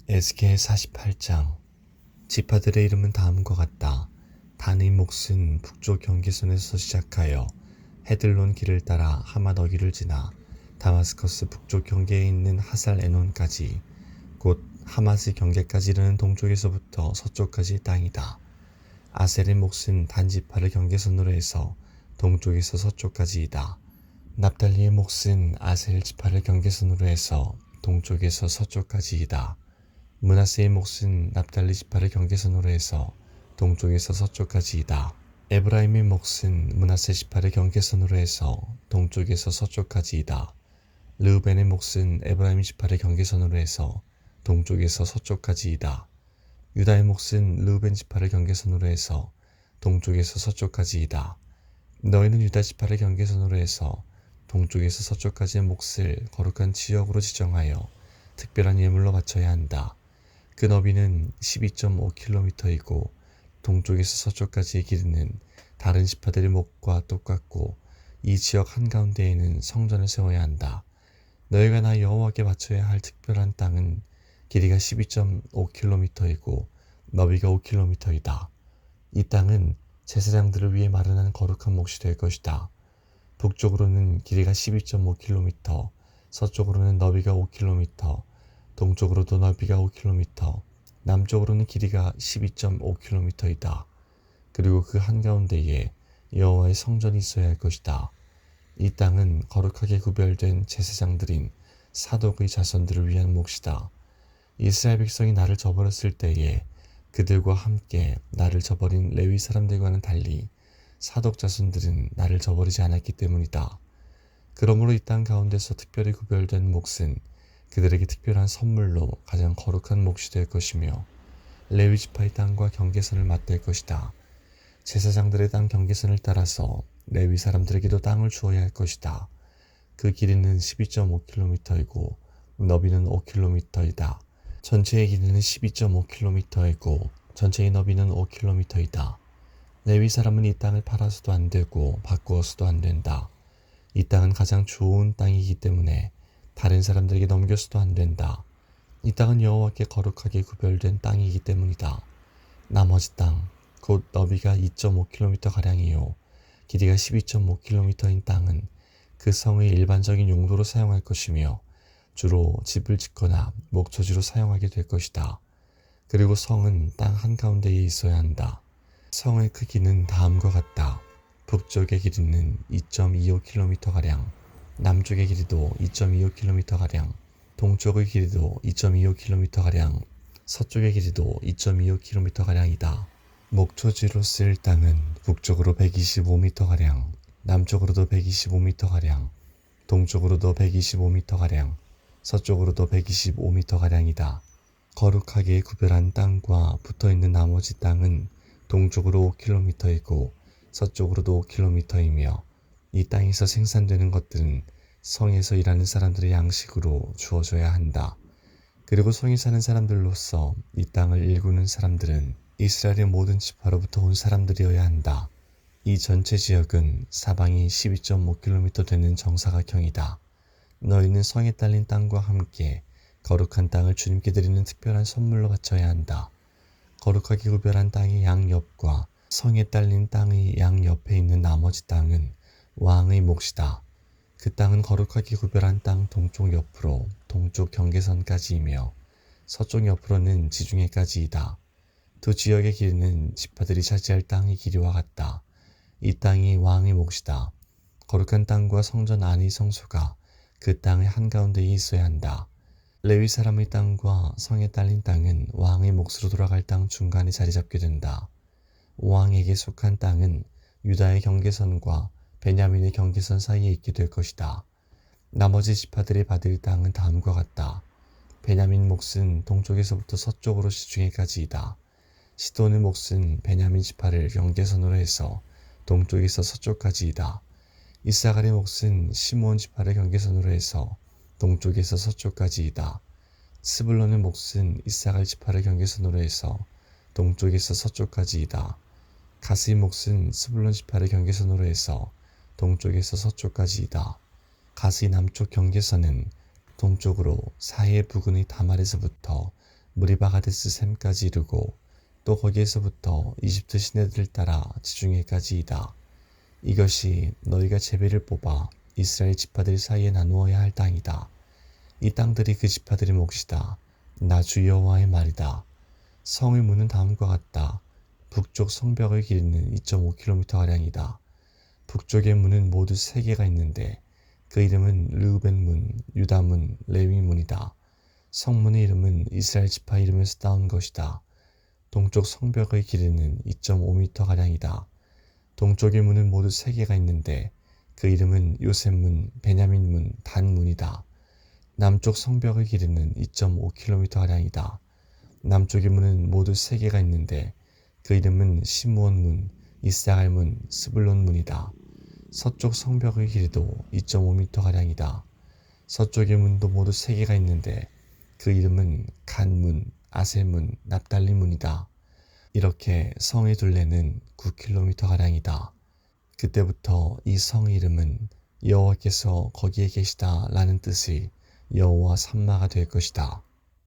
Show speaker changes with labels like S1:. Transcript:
S1: 에스겔 48장. 지파들의 이름은 다음과 같다. 단의 몫은 북쪽 경계선에서 시작하여 헤들론 길을 따라 하맛 어귀를 지나 다마스커스 북쪽 경계에 있는 하살 에논까지, 곧 하맛의 경계까지 이르는 동쪽에서부터 서쪽까지의 땅이다. 아셀의 몫은 단 지파를 경계선으로 해서 동쪽에서 서쪽까지이다. 납달리의 몫은 아셀 지파를 경계선으로 해서 동쪽에서 서쪽까지이다. 므낫세의 몫은 납달리 지파를 경계선으로 해서 동쪽에서 서쪽까지이다. 에브라임의 몫은 므낫세 지파를 경계선으로 해서 동쪽에서 서쪽까지이다. 르우벤의 몫은 에브라임 지파를 경계선으로 해서 동쪽에서 서쪽까지이다. 유다의 몫은 르우벤 지파를 경계선으로 해서 동쪽에서 서쪽까지이다. 너희는 유다 지파를 경계선으로 해서 동쪽에서 서쪽까지의 몫을 거룩한 지역으로 지정하여 특별한 예물로 바쳐야 한다. 그 너비는 12.5km이고 동쪽에서 서쪽까지의 길이는 다른 지파들의 몫과 똑같고, 이 지역 한가운데에는 성전을 세워야 한다. 너희가 나 여호와께 바쳐야 할 특별한 땅은 길이가 12.5km이고 너비가 5km이다. 이 땅은 제사장들을 위해 마련한 거룩한 몫이 될 것이다. 북쪽으로는 길이가 12.5km, 서쪽으로는 너비가 5km, 동쪽으로도 너비가 5km, 남쪽으로는 길이가 12.5km이다. 그리고 그 한가운데에 여호와의 성전이 있어야 할 것이다. 이 땅은 거룩하게 구별된 제사장들인 사독의 자손들을 위한 몫이다. 이스라엘 백성이 나를 저버렸을 때에 그들과 함께 나를 저버린 레위 사람들과는 달리 사독 자손들은 나를 저버리지 않았기 때문이다. 그러므로 이 땅 가운데서 특별히 구별된 몫은 그들에게 특별한 선물로 가장 거룩한 몫이 될 것이며, 레위 지파의 땅과 경계선을 맞댈 것이다. 제사장들의 땅 경계선을 따라서 레위 사람들에게도 땅을 주어야 할 것이다. 그 길이는 12.5km이고 너비는 5km이다. 전체의 길이는 12.5km이고 전체의 너비는 5km이다. 레위 사람은 이 땅을 팔아서도 안 되고 바꾸어서도 안 된다. 이 땅은 가장 좋은 땅이기 때문에 다른 사람들에게 넘겨서도 안 된다. 이 땅은 여호와께 거룩하게 구별된 땅이기 때문이다. 나머지 땅, 곧 너비가 2.5km가량이요 길이가 12.5km인 땅은 그 성의 일반적인 용도로 사용할 것이며 주로 집을 짓거나 목초지로 사용하게 될 것이다. 그리고 성은 땅 한가운데에 있어야 한다. 성의 크기는 다음과 같다. 북쪽의 길이는 2.25km가량, 남쪽의 길이도 2.25km가량, 동쪽의 길이도 2.25km가량, 서쪽의 길이도 2.25km가량이다. 목초지로 쓸 땅은 북쪽으로 125m가량, 남쪽으로도 125m가량, 동쪽으로도 125m가량, 서쪽으로도 125m가량이다. 거룩하게 구별한 땅과 붙어있는 나머지 땅은 동쪽으로 5km이고 서쪽으로도 5km이며, 이 땅에서 생산되는 것들은 성에서 일하는 사람들의 양식으로 주어져야 한다. 그리고 성에 사는 사람들로서 이 땅을 일구는 사람들은 이스라엘의 모든 지파로부터 온 사람들이어야 한다. 이 전체 지역은 사방이 12.5km 되는 정사각형이다. 너희는 성에 딸린 땅과 함께 거룩한 땅을 주님께 드리는 특별한 선물로 바쳐야 한다. 거룩하게 구별한 땅의 양옆과 성에 딸린 땅의 양옆에 있는 나머지 땅은 왕의 몫이다. 그 땅은 거룩하게 구별한 땅 동쪽 옆으로 동쪽 경계선까지이며 서쪽 옆으로는 지중해까지이다. 두 지역의 길이는 지파들이 차지할 땅의 길이와 같다. 이 땅이 왕의 몫이다. 거룩한 땅과 성전 안의 성소가 그 땅의 한가운데에 있어야 한다. 레위 사람의 땅과 성에 딸린 땅은 왕의 몫으로 돌아갈 땅 중간에 자리 잡게 된다. 왕에게 속한 땅은 유다의 경계선과 베냐민의 경계선 사이에 있게 될 것이다. 나머지 지파들이 받을 땅은 다음과 같다. 베냐민 몫은 동쪽에서부터 서쪽으로 지중해까지이다. 시돈의 몫은 베냐민 지파를 경계선으로 해서 동쪽에서 서쪽까지이다. 이사갈의 몫은 시므온 지파를 경계선으로 해서 동쪽에서 서쪽까지이다. 스불론의 몫은 이사갈 지파를 경계선으로 해서 동쪽에서 서쪽까지이다. 가스의 몫은 스불론 지파를 경계선으로 해서 동쪽에서 서쪽까지이다. 가스의 남쪽 경계선은 동쪽으로 사해 부근의 다말에서부터 무리바가데스 샘까지 이르고 또 거기에서부터 이집트 시내들을 따라 지중해까지이다. 이것이 너희가 제비를 뽑아 이스라엘 지파들 사이에 나누어야 할 땅이다. 이 땅들이 그 지파들의 몫이다. 나 주 여호와의 말이다. 성의 문은 다음과 같다. 북쪽 성벽의 길이는 2.5km가량이다. 북쪽의 문은 모두 3개가 있는데 그 이름은 르우벤 문, 유다 문, 레위 문이다. 성문의 이름은 이스라엘 지파 이름에서 따온 것이다. 동쪽 성벽의 길이는 2.5m가량이다. 동쪽의 문은 모두 3개가 있는데 그 이름은 요셉 문, 베냐민 문, 단 문이다. 남쪽 성벽의 길이는 2.5km가량이다. 남쪽의 문은 모두 3개가 있는데 그 이름은 시므온 문, 이사갈 문, 스불론 문이다. 서쪽 성벽의 길이도 2.5m가량이다. 서쪽의 문도 모두 3개가 있는데 그 이름은 간 문, 아셀 문, 납달리 문이다. 이렇게 성의 둘레는 9km가량이다. 그때부터 이 성의 이름은 여호와께서 거기에 계시다 라는 뜻의 여호와 삼마가 될 것이다.